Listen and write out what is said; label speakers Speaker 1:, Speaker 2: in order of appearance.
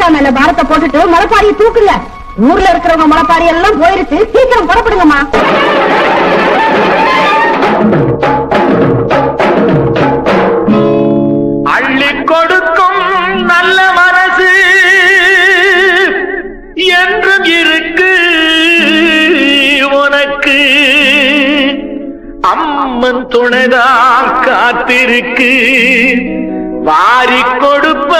Speaker 1: அப்பா மேல பாரத்தை போட்டுட்டு முளைப்பாரியை தூக்குங்க. ஊர்ல இருக்கிறவங்க முளைப்பாரி எல்லாம் போயிருச்சு, சீக்கிரம் புறப்படுங்கம்மா.
Speaker 2: அள்ளி கொடுக்கும் நல்ல மனசு என்றும் இருக்கு உனக்கு. அம்மன் துணைதான் காத்திருக்கு, வாரி கொடுப்ப